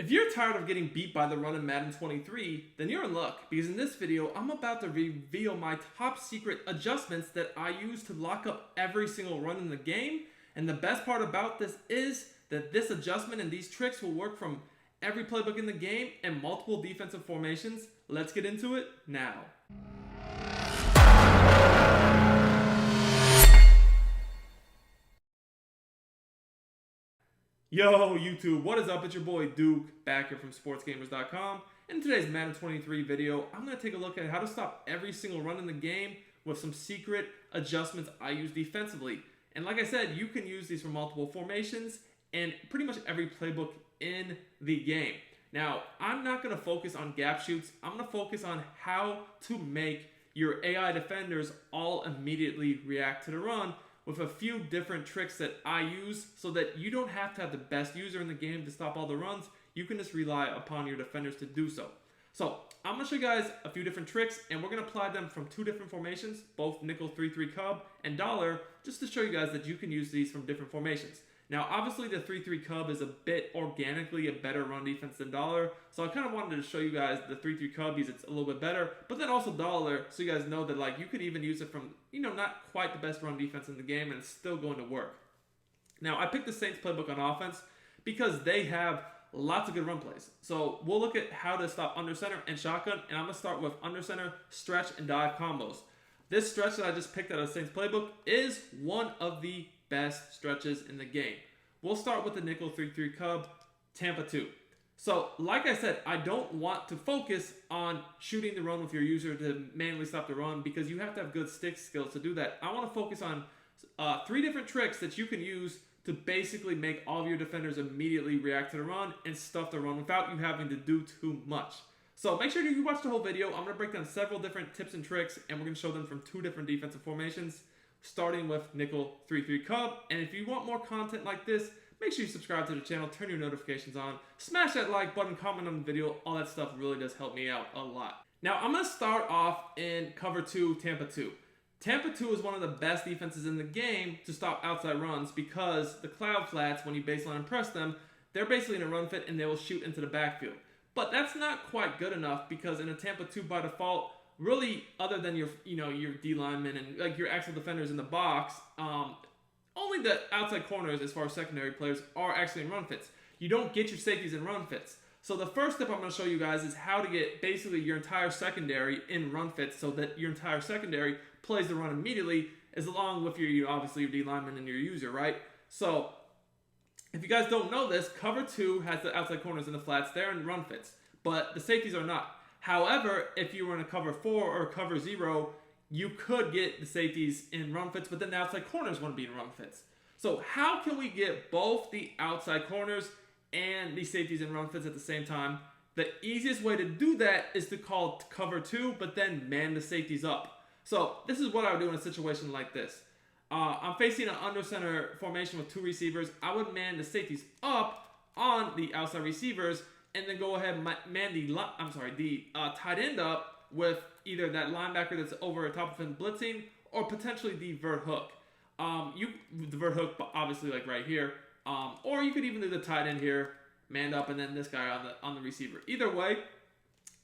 If you're tired of getting beat by the run in Madden 23, then you're in luck, because in this video, I'm about to reveal my top secret adjustments that I use to lock up every single run in the game. And the best part about this is that this adjustment and these tricks will work from every playbook in the game and multiple defensive formations. Let's get into it now. Yo, YouTube, what is up? It's your boy Duke, back here from sportsgamers.com. In today's Madden 23 video, I'm going to take a look at how to stop every single run in the game with some secret adjustments I use defensively. And like I said, you can use these for multiple formations and pretty much every playbook in the game. Now, I'm not going to focus on gap shoots. I'm going to focus on how to make your AI defenders all immediately react to the run, with a few different tricks that I use so that you don't have to have the best user in the game to stop all the runs. You can just rely upon your defenders to do so. So I'm going to show you guys a few different tricks, and we're going to apply them from two different formations, both nickel 3-3 cub and dollar, just to show you guys that you can use these from different formations. Now, obviously, the 3-3 cub is a bit organically a better run defense than dollar, so I kind of wanted to show you guys the 3-3 cub because it's a little bit better, but then also dollar, so you guys know that like you could even use it from, not quite the best run defense in the game, and it's still going to work. Now, I picked the Saints playbook on offense because they have lots of good run plays. So we'll look at how to stop under center and shotgun, and I'm going to start with under center, stretch, and dive combos. This stretch that I just picked out of the Saints playbook is one of the best stretches in the game. We'll start with the nickel 3-3 cub, Tampa 2. So, like I said, I don't want to focus on shooting the run with your user to manually stop the run because you have to have good stick skills to do that. I want to focus on three different tricks that you can use to basically make all of your defenders immediately react to the run and stuff the run without you having to do too much. So make sure you watch the whole video. I'm going to break down several different tips and tricks, and we're going to show them from two different defensive formations, starting with nickel 3-3 cub. And if you want more content like this, make sure you subscribe to the channel, turn your notifications on, smash that like button, comment on the video. All that stuff really does help me out a lot. Now, I'm going to start off in cover 2, Tampa 2. Tampa 2 is one of the best defenses in the game to stop outside runs because the cloud flats, when you baseline and press them, they're basically in a run fit and they will shoot into the backfield. But that's not quite good enough because in a Tampa 2 by default, really other than your D linemen and like your actual defenders in the box, only the outside corners as far as secondary players are actually in run fits. You don't get your safeties in run fits. So the first step I'm going to show you guys is how to get basically your entire secondary in run fits so that your entire secondary plays the run immediately, as along with obviously your D lineman and your user, right? So if you guys don't know this, cover 2 has the outside corners in the flats. They're in run fits, but the safeties are not. However, if you were in a cover 4 or cover 0, you could get the safeties in run fits, but then the outside corners want to be in run fits. So how can we get both the outside corners and the safeties in run fits at the same time? The easiest way to do that is to call cover 2, but then man the safeties up. So this is what I would do in a situation like this. I'm facing an under center formation with 2 receivers. I would man the safeties up on the outside receivers, and then go ahead and man the tight end up with either that linebacker that's over top of him blitzing, or potentially the vert hook. The vert hook, obviously, like right here. Or you could even do the tight end here, manned up, and then this guy on the receiver. Either way,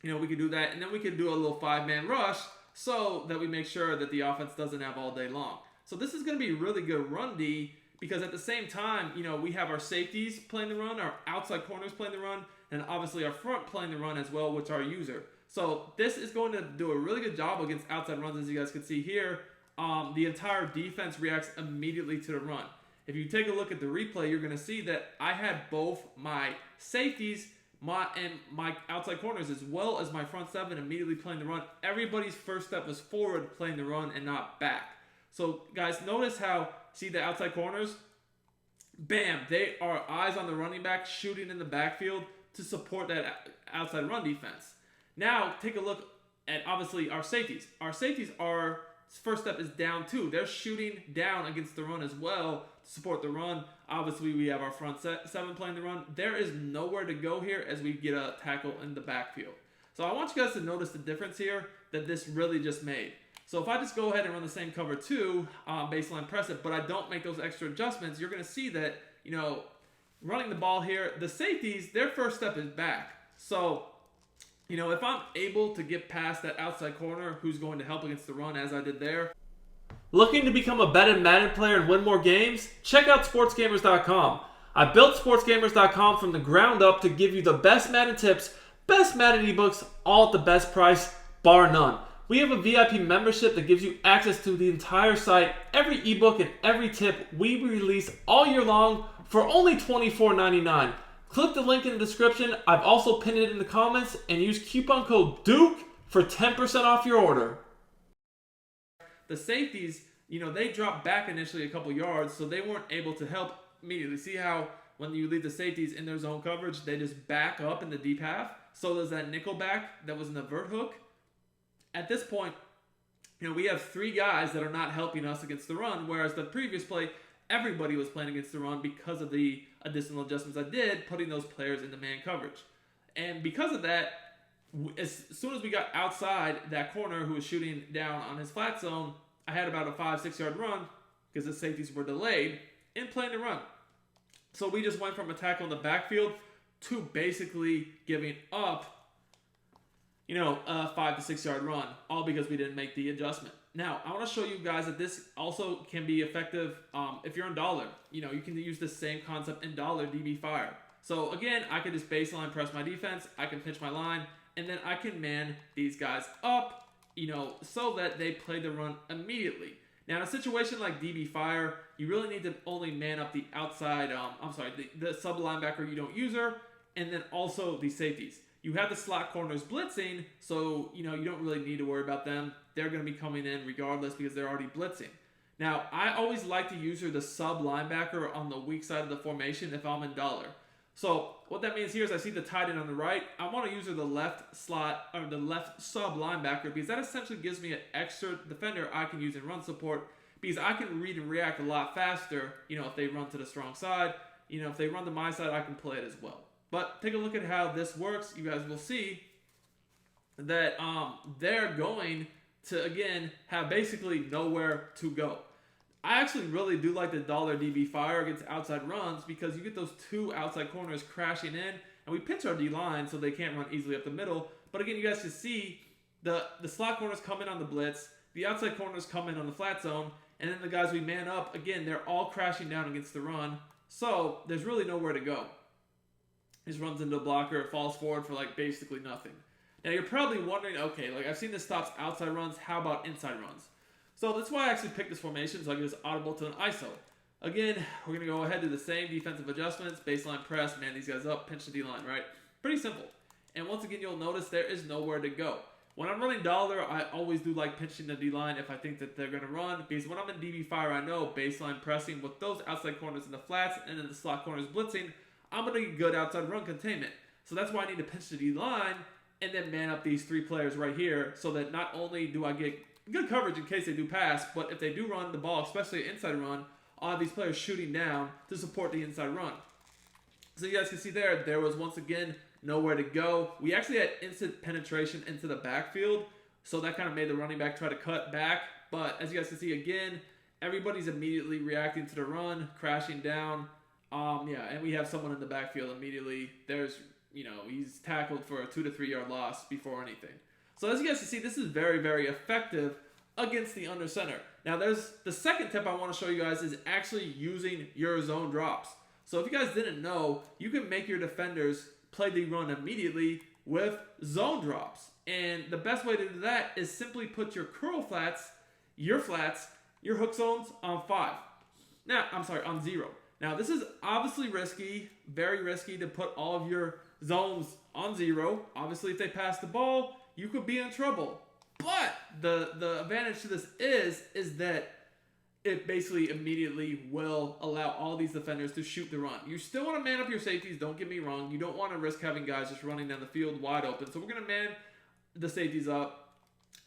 we could do that, and then we could do a little 5-man rush so that we make sure that the offense doesn't have all day long. So this is going to be really good run D because at the same time, we have our safeties playing the run, our outside corners playing the run, and obviously our front playing the run as well, which our user. So this is going to do a really good job against outside runs, as you guys can see here. The entire defense reacts immediately to the run. If you take a look at the replay, you're going to see that I had both my safeties and my outside corners as well as my front 7 immediately playing the run. Everybody's first step was forward playing the run and not back. So guys, notice how, see the outside corners? Bam, they are eyes on the running back shooting in the backfield to support that outside run defense. Now, take a look at, obviously, our safeties. Our safeties are, first step is down 2. They're shooting down against the run as well to support the run. Obviously, we have our front 7 playing the run. There is nowhere to go here as we get a tackle in the backfield. So I want you guys to notice the difference here that this really just made. So if I just go ahead and run the same cover 2, baseline press it, but I don't make those extra adjustments, you're going to see that, running the ball here, the safeties, their first step is back. So, if I'm able to get past that outside corner who's going to help against the run as I did there. Looking to become a better Madden player and win more games? Check out sportsgamers.com. I built sportsgamers.com from the ground up to give you the best Madden tips, best Madden ebooks, all at the best price, bar none. We have a VIP membership that gives you access to the entire site, every ebook and every tip we release all year long for only $24.99. Click the link in the description. I've also pinned it in the comments, and use coupon code DUKE for 10% off your order. The safeties, they dropped back initially a couple yards, so they weren't able to help immediately. See how when you leave the safeties in their zone coverage, they just back up in the deep half? So there's that nickel back that was in the vert hook. At this point, we have 3 guys that are not helping us against the run, whereas the previous play, everybody was playing against the run because of the additional adjustments I did, putting those players into man coverage. And because of that, as soon as we got outside that corner who was shooting down on his flat zone, I had about a 5-6 yard run because the safeties were delayed in playing the run. So we just went from a tackle in the backfield to basically giving up, a 5 to 6 yard run, all because we didn't make the adjustment. Now, I want to show you guys that this also can be effective if you're in dollar. You can use the same concept in dollar DB fire. So again, I can just baseline press my defense, I can pinch my line, and then I can man these guys up, so that they play the run immediately. Now, in a situation like DB fire, you really need to only man up the outside, the sub linebacker you don't use her, and then also the safeties. You have the slot corners blitzing, so you don't really need to worry about them. They're going to be coming in regardless because they're already blitzing. Now, I always like to use her the sub linebacker on the weak side of the formation if I'm in dollar. So what that means here is I see the tight end on the right. I want to use her the left slot or the left sub linebacker because that essentially gives me an extra defender I can use in run support because I can read and react a lot faster. If they run to the strong side, if they run to my side, I can play it as well. But take a look at how this works. You guys will see that they're going to, again, have basically nowhere to go. I actually really do like the dollar DB fire against outside runs because you get those 2 outside corners crashing in, and we pinch our D-line so they can't run easily up the middle. But again, you guys can see the slot corners come in on the blitz, the outside corners come in on the flat zone, and then the guys we man up, again, they're all crashing down against the run. So there's really nowhere to go. Just runs into a blocker, falls forward for basically nothing. Now you're probably wondering, okay, I've seen this stops outside runs, how about inside runs? So that's why I actually picked this formation, so I can just audible to an ISO. Again, we're going to go ahead and do the same defensive adjustments, baseline press, man these guys up, pinch the D-line, right? Pretty simple. And once again, you'll notice there is nowhere to go. When I'm running dollar, I always do like pinching the D-line if I think that they're going to run, because when I'm in DB fire, I know baseline pressing with those outside corners in the flats and then the slot corners blitzing, I'm going to get good outside run containment. So that's why I need to pinch the D-line and then man up these 3 players right here so that not only do I get good coverage in case they do pass, but if they do run the ball, especially an inside run, I'll have these players shooting down to support the inside run. So you guys can see there was once again nowhere to go. We actually had instant penetration into the backfield, so that kind of made the running back try to cut back. But as you guys can see again, everybody's immediately reacting to the run, crashing down. And we have someone in the backfield immediately. He's tackled for a 2 to 3 yard loss before anything. So as you guys can see, this is very, very effective against the under center. Now there's the second tip I want to show you guys is actually using your zone drops. So if you guys didn't know, you can make your defenders play the run immediately with zone drops. And the best way to do that is simply put your curl flats, your hook zones on 5. On 0. Now, this is obviously risky, very risky to put all of your zones on 0. Obviously, if they pass the ball, you could be in trouble. But the advantage to this is that it basically immediately will allow all these defenders to shoot the run. You still want to man up your safeties, don't get me wrong. You don't want to risk having guys just running down the field wide open. So we're going to man the safeties up.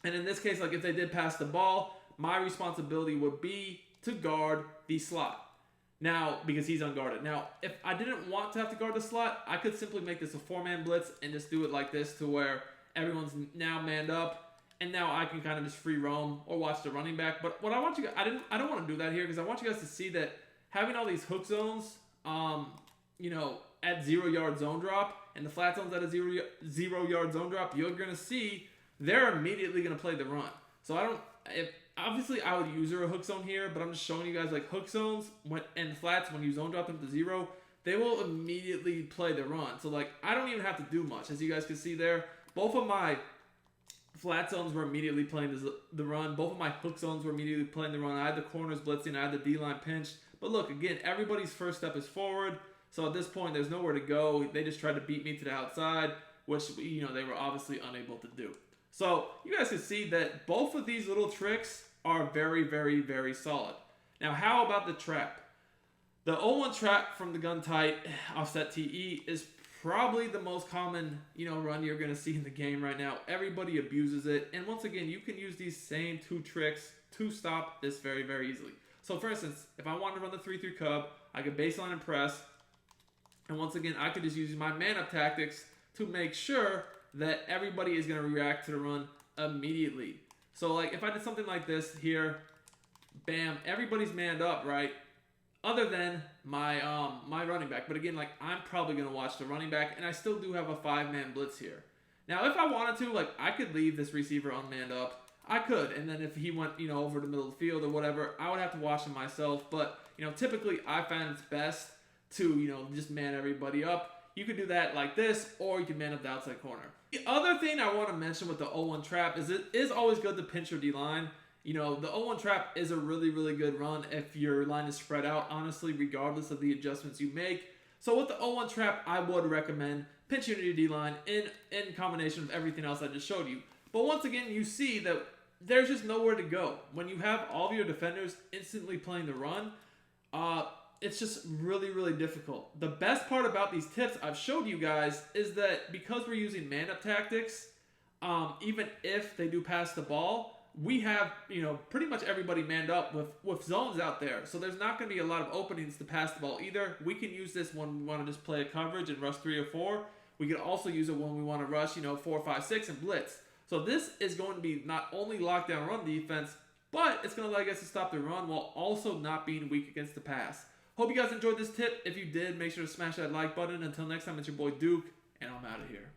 And in this case, if they did pass the ball, my responsibility would be to guard the slot. Now, because he's unguarded. Now, if I didn't want to have to guard the slot, I could simply make this a 4-man blitz and just do it like this to where everyone's now manned up. And now I can kind of just free roam or watch the running back. But what I want you guys, I don't want to do that here because I want you guys to see that having all these hook zones, at 0 yard zone drop and the flat zone's at a 0 yard zone drop, you're going to see they're immediately going to play the run. So obviously I would use a hook zone here, but I'm just showing you guys like hook zones and flats, when you zone drop them to 0, they will immediately play the run. So like I don't even have to do much. As you guys can see there, both of my flat zones were immediately playing the run. Both of my hook zones were immediately playing the run. I had the corners blitzing. I had the D-line pinched. But look, again, everybody's first step is forward. So at this point, there's nowhere to go. They just tried to beat me to the outside, which, they were obviously unable to do. So you guys can see that both of these little tricks are very, very, very solid. Now, how about the trap? The 0-1 trap from the gun tight offset TE is probably the most common, run you're going to see in the game right now. Everybody abuses it. And once again, you can use these same 2 tricks to stop this very, very easily. So for instance, if I wanted to run the 3-3 cub, I could baseline and press. And once again, I could just use my man-up tactics to make sure that everybody is going to react to the run immediately. So like if I did something like this here, bam, everybody's manned up, right? Other than my my running back. But again, like I'm probably going to watch the running back, and I still do have a 5-man blitz here. Now, if I wanted to, like I could leave this receiver unmanned up. I could, and then if he went, over the middle of the field or whatever, I would have to watch him myself. But, typically I find it's best to, just man everybody up. You could do that like this, or you can man up the outside corner. The other thing I want to mention with the 0-1 trap is it is always good to pinch your D-line. The 0-1 trap is a really, really good run if your line is spread out, honestly, regardless of the adjustments you make. So with the 0-1 trap, I would recommend pinching your D-line in combination with everything else I just showed you. But once again, you see that there's just nowhere to go. When you have all of your defenders instantly playing the run, it's just really, really difficult. The best part about these tips I've showed you guys is that because we're using man-up tactics, even if they do pass the ball, we have, pretty much everybody manned up with zones out there. So there's not going to be a lot of openings to pass the ball either. We can use this when we want to just play a coverage and rush 3 or 4. We can also use it when we want to rush, 4, 5, 6 and blitz. So this is going to be not only lockdown run defense, but it's going to allow us to stop the run while also not being weak against the pass. Hope you guys enjoyed this tip. If you did, make sure to smash that like button. Until next time, it's your boy Duke, and I'm out of here.